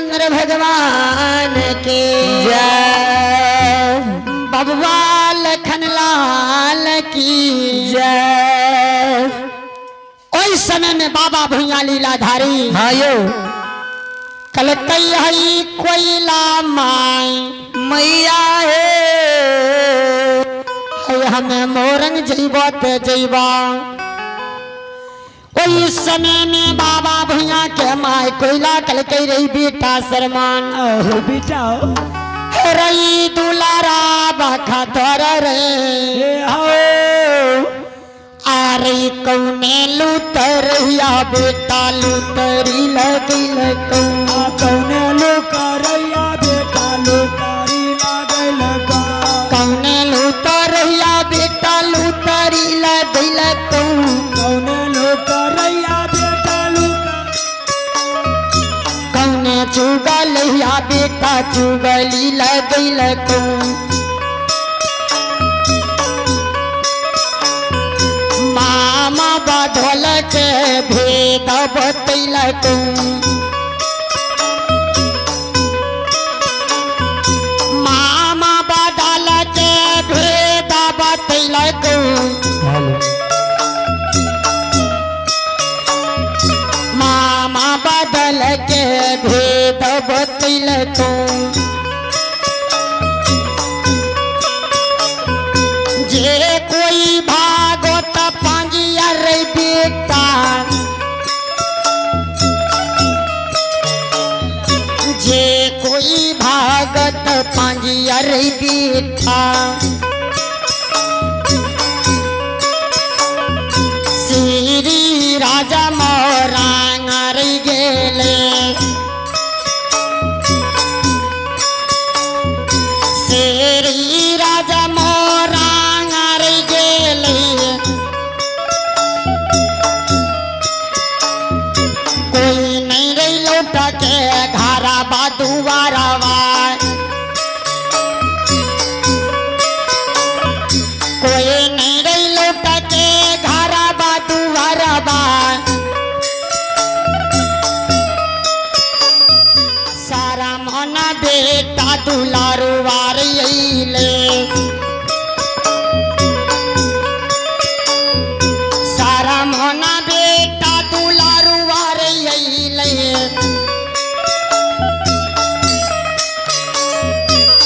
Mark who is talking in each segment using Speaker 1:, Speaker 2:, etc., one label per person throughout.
Speaker 1: रामचंद्र भगवान के
Speaker 2: जय,
Speaker 1: बबुआ लखन लाल की
Speaker 2: जय।
Speaker 1: ओई समय में बाबा भुइया लीलाधारी
Speaker 2: हाँ यो
Speaker 1: कल कई हई कोयला माई
Speaker 2: मैया है
Speaker 1: हमें मोरंग जइबा ते जइबा। ओई समय में बाबा भुइया के माई कोयला कल कई रही बेटा शरमान
Speaker 2: बेटा
Speaker 1: रही दुलारा बाखा तोर रे आ रही कौने लुतरिया बेटा लुतरी लगी
Speaker 2: कौने लुकरैया बेटा लुकारी लागल
Speaker 1: कौने लुतरिया बेटा लुतरी लगी
Speaker 2: कौने लुकरैया बेटा
Speaker 1: कौने चुगलिया बेटा चुगली लगी मामा बदल के भेद बतैलक मामा बदल के भेद बतैलक मामा बदल के भेद बतैलक जे कोई भागवत पांजिया रे बेटा जे कोई भागत पांजिया रे बेटा श्री राजा मोरांग रे गेले श्री राजा मोरांग रे गेले कोई नहीं रही लौट के घरा बादुआरवा कोई नहीं रही लौट के घरा बादुआरवा सारा मन बेटा दुलारू वार अइले सारा मन बेटा दुलारू वार अइले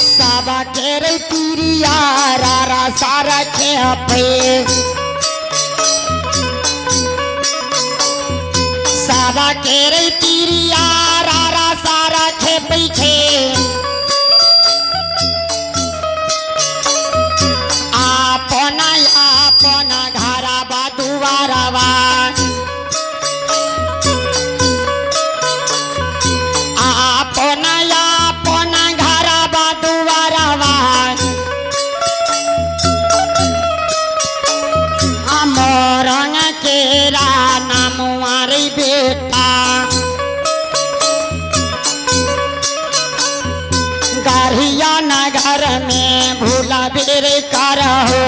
Speaker 1: साबा के रे पिरिया रारा सारा के अपे साबा के रे पिरिया रारा सारा के पीछे अपना अपना घरा बादुआरवा अपना अपना घरा बादुआरवा मोरंग केरा नामुआरी बेटा गारिया नगर में भूला बेर कर हो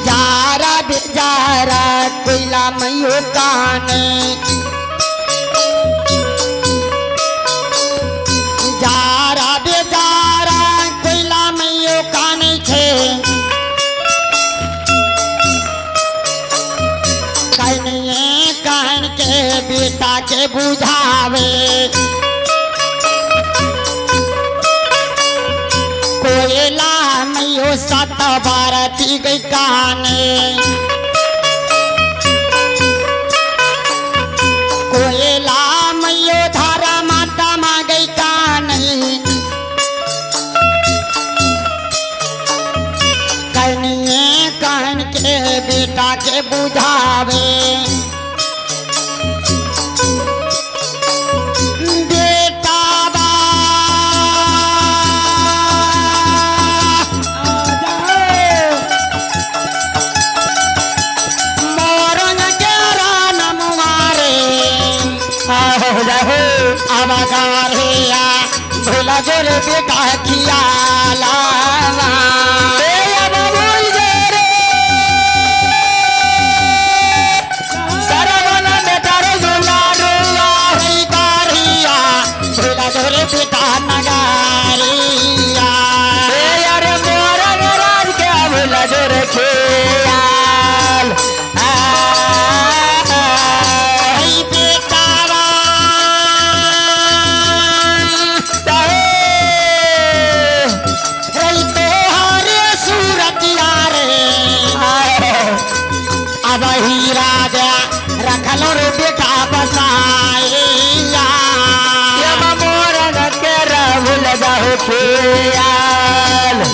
Speaker 1: जारा बेजारा कोयला मयो काने जारा बेजारा कोयला मयो काने छे कहनिए कहन के बेटा के बुझावे कोयला मयो सत बारती गई काने कोयला मयो धारा माता मा गई काने कहनिए कहन के बेटा के बुझावे अवगार हिया भोला जोरे बेटा किया लावा सरवना बेटा रे वही राजा रखलो रे बेटा बसाइया
Speaker 2: मोरन के राहुल जाहो खेयाल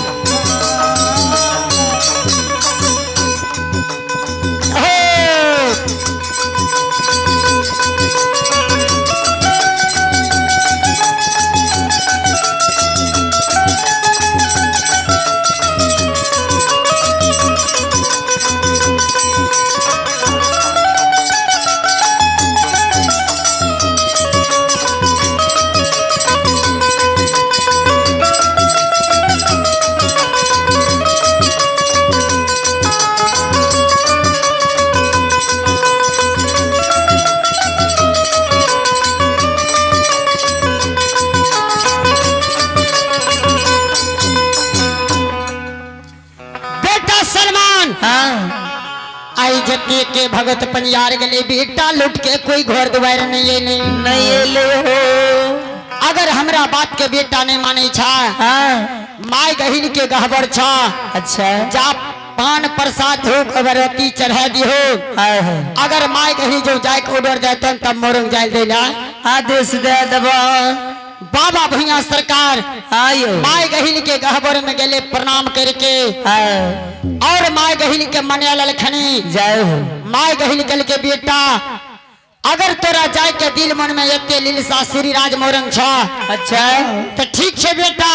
Speaker 1: आई जति के भगत पनियार गले बेटा लुट के कोई घर दुआर नहीं
Speaker 2: ले हो
Speaker 1: अगर हमरा बात के बेटा नहीं माने छा माय गहिन के गहबर छा
Speaker 2: अच्छा
Speaker 1: जा पान प्रसाद धूप अगरबत्ती चढ़ा दी हो अगर माय गहिन जो जाए के ऑर्डर देते तब मोरंग जाए देला
Speaker 2: आदेश दे दबा
Speaker 1: बाबा भैया सरकार
Speaker 2: आयो
Speaker 1: माय गहिन के गहबर में गले प्रणाम करके और माय गहिन के मने ललखनी
Speaker 2: जय हो
Speaker 1: माय गहिन कल के बेटा अगर तोरा जाए के दिल मन में एते लीलसा श्री राज मोरंग छा
Speaker 2: अच्छा
Speaker 1: तो ठीक छे बेटा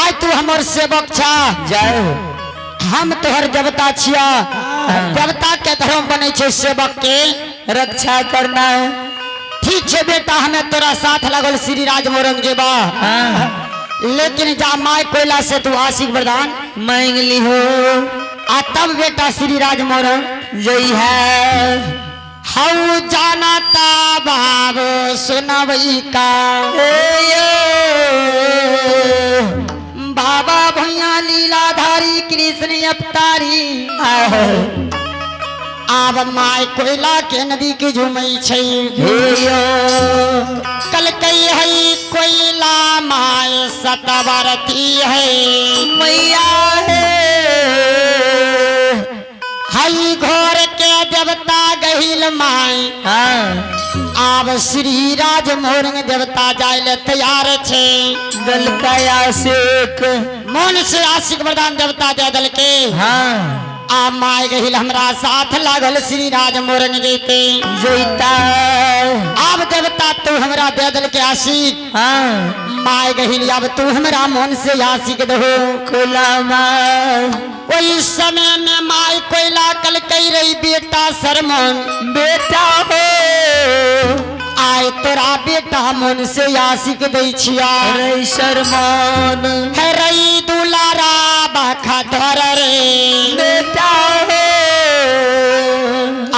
Speaker 1: आज तू हमर सेवक छा
Speaker 2: जय हो
Speaker 1: हम तोहर देवता छिया देवता के धर्म बने छे सेवक के
Speaker 2: रक्षा करना
Speaker 1: ठीक छे बेटा हमें तोरा साथ लगल श्री राज मोरंग जेबा लेकिन जा माय कोयला से तू आशिक वरदान
Speaker 2: मांग ली हो
Speaker 1: आ तब बेटा श्री राज मोरंग
Speaker 2: जय है
Speaker 1: हऊ जाना ता बाबू सुनवई का बाबा भैया लीलाधारी कृष्ण अवतारी आब माय कोयला के नदी के झुमई छै कल कई है कोयला माय सतवरती है
Speaker 2: मैया
Speaker 1: हई घोर के देवता गहिल माय आब श्री राज मोरंग देवता जाए तैयार छे
Speaker 2: दल का आशिक
Speaker 1: मन से आशिक वरदान देवता दे दल के आ माय गहिल हमरा साथ लागल श्री राज मोरंग जैते
Speaker 2: जैता
Speaker 1: अब देवता तू हमरा दे दल के आशिक माय गहिल अब तू हमरा मन से आशिक दहो
Speaker 2: खुलामा
Speaker 1: वही समय में माय कोयला कल कई रही बेटा शर्मन
Speaker 2: बेटा हो
Speaker 1: आय तोरा बेटा मन से आशिक दै छिया
Speaker 2: रे शर्मान
Speaker 1: है रही दुलारा बाखा धर रे
Speaker 2: बेटा हो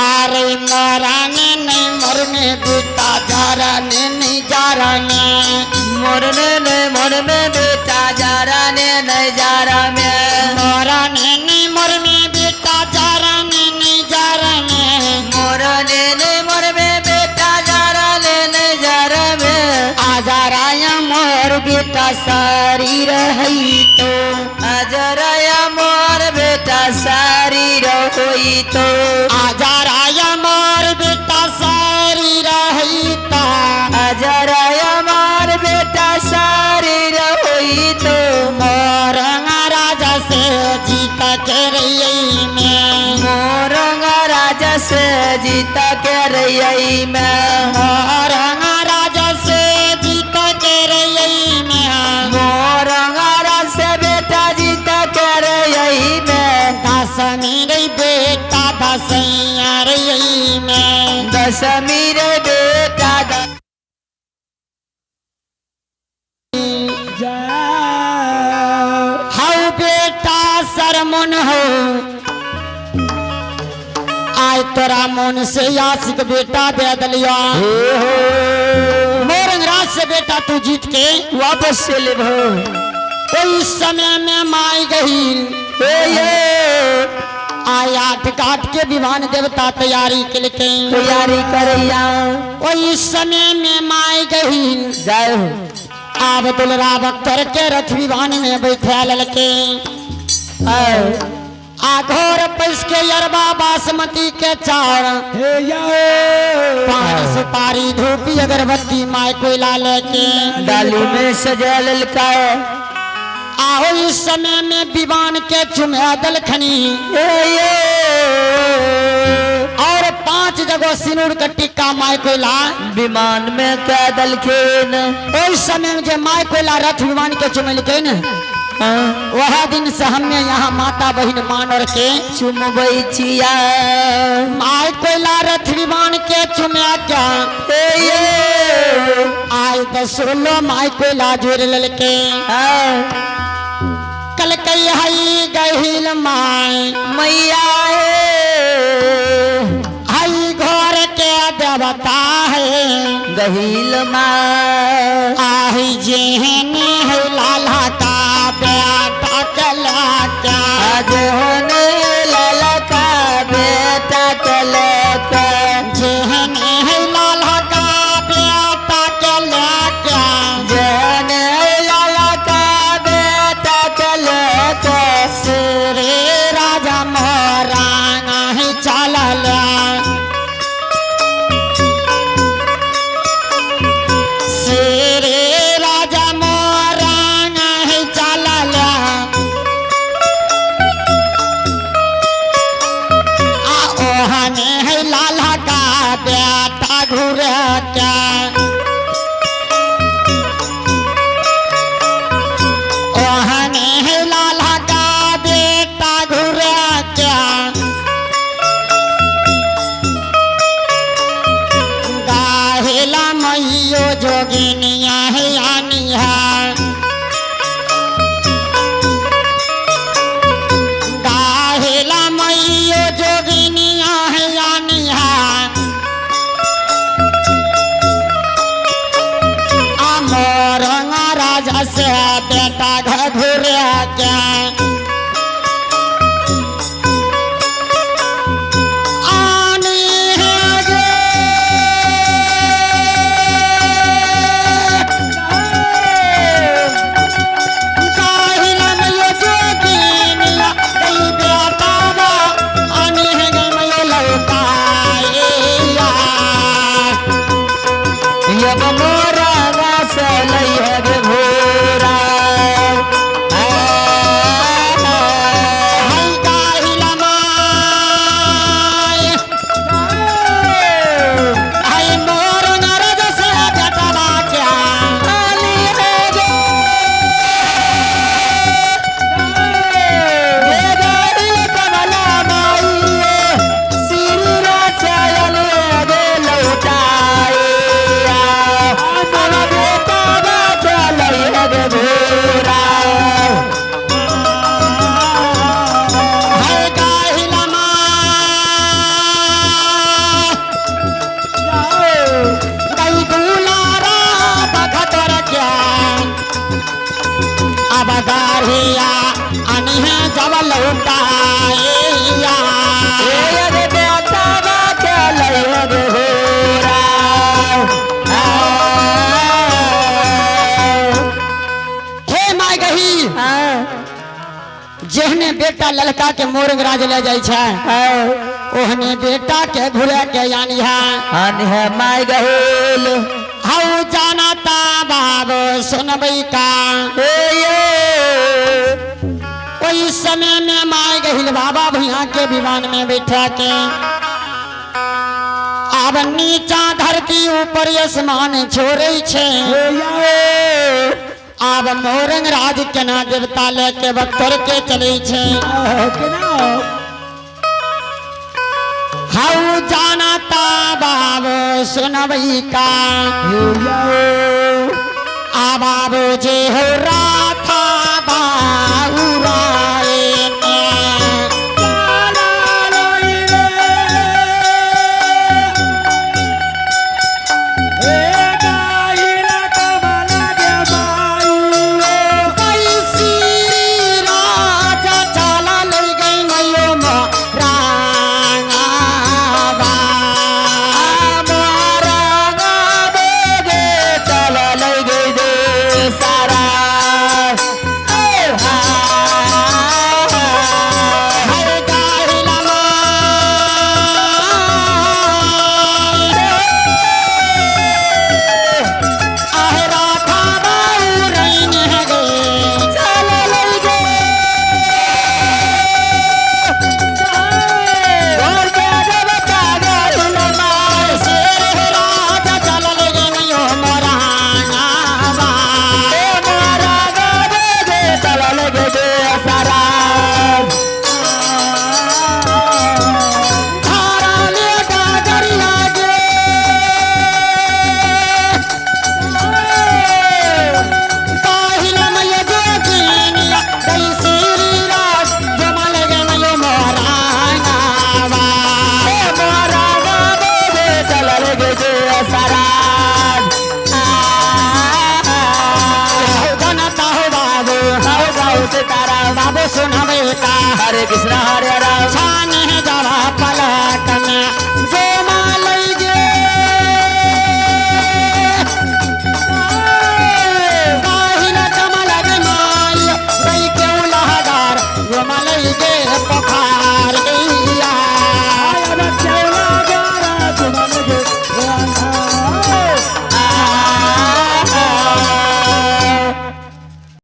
Speaker 1: आरे मराने नहीं मरने बेटा जाराने नहीं जाराने
Speaker 2: मोर में बेटा जाराने नहीं जारा में
Speaker 1: मराने नहीं मरने बेटा जाराने नहीं जाराने
Speaker 2: मोरने नहीं मोर में बेटा जाराने नहीं जारा में
Speaker 1: आजाराया मोर बेटा सारी रही तो
Speaker 2: आजराया मोर बेटा सारी रहोई तो
Speaker 1: आजाराया मोर बेटा सारी रही तो
Speaker 2: आजराया मोर बेटा सारी रहोई तो
Speaker 1: मोरंगा राजा से जीत के रही में
Speaker 2: मोरंगा राजा से जीता के रही में
Speaker 1: मोरंगा राजा से जीत के रही में
Speaker 2: मोरंगा राजा से बेटा जीता के रही में
Speaker 1: दसमी रे बेटा दसैया रही में
Speaker 2: दशमी रे बेटा
Speaker 1: हऊ बेटा सरमन हो आय तोरा मन से आशिक बेटा दे दलिया मोरंग राज से बेटा तू जीत के
Speaker 2: वापस से ले भो
Speaker 1: उस समय में माय गहिल आया घाट के विमान देवता तैयारी के लिए
Speaker 2: तैयारी करैया
Speaker 1: उस समय में माय गहिल
Speaker 2: जय हो
Speaker 1: आब दुलरा बख्तर के रथ विमान में बैठा ललके घोर पैस के अरबा बासमती के चार पान सुपारी धूपी अगरबत्ती माय कोयला लेके
Speaker 2: डाली में सजा ललका
Speaker 1: आहो इस समय में विवान के चुमे दलखनी और 5 जगह सिनूर का टिक्का माय कोयला
Speaker 2: विमान में कैदल खेन
Speaker 1: उस समय में जो माय कोयला रथ विमान के चुमे के न वह दिन से हमने यहाँ माता बहन मानर के
Speaker 2: चुमबई छिया
Speaker 1: माय कोयला रथ विमान के चुमे क्या आय तो सुनो माय कोयला जोड़ ललके कल कई हई गहिल माय
Speaker 2: मैया
Speaker 1: हई घोर के देवता है
Speaker 2: गहिल माँ
Speaker 1: आही जेहने है लाला का बेटा चला क्या
Speaker 2: आज होने लाला का बेटा चलका
Speaker 1: जेहने है लाला का बेटा चला क्या
Speaker 2: जने लाला का बेटा चलका
Speaker 1: श्री राजा मोरांगा है चला श्री राजा मोरांगा है चला ओहने है लाला का बेटा घूर क्या ओहने है लाला का बेटा घूर क्या गाहेला मैयो जोगिनिया है आनिया गाहेला मैयो जोगिनिया है आनिया मोरंगा राजा से बेटा घूर क्या आनी है गे काहिला मैयो जोगिनिया गई बेटा बा आनी है गे मैयो लौटाए
Speaker 2: यब मोरा रास लैहर भोरा
Speaker 1: हई काहिला माय हई मोरंगा राजा से बेटा बा क्या
Speaker 2: आली है गे ये गाड़ी कमला माई श्री राचल गे लौटाए बेटा चल गे भोरा
Speaker 1: हई काहिला माय कई दुलारा बखतर क्या अब गाढ़िया अनिहे जब लौटाइया
Speaker 2: गे बेटा चल गे भोरा
Speaker 1: हे माय गही जेहने बेटा ललका के मोरंग राज ले जाय छै ओहने बेटा के घुरे के यानी है
Speaker 2: माय गहेल
Speaker 1: हऊ जाना ता बाबू सुनबई का ओई समय में माय गहिल बाबा भैया के विमान में बैठा के अब नीचा धरती ऊपर आसमान छोड़े छे अब मोरंग राज केना देवता लेके बख्तर के चले छे हऊ जाना ता बाबू सुनबई का आ बाबू जे हो राथा बाऊ राए
Speaker 2: सारा
Speaker 1: सुना बेटा
Speaker 2: हरे कृष्ण हरे राम
Speaker 1: छान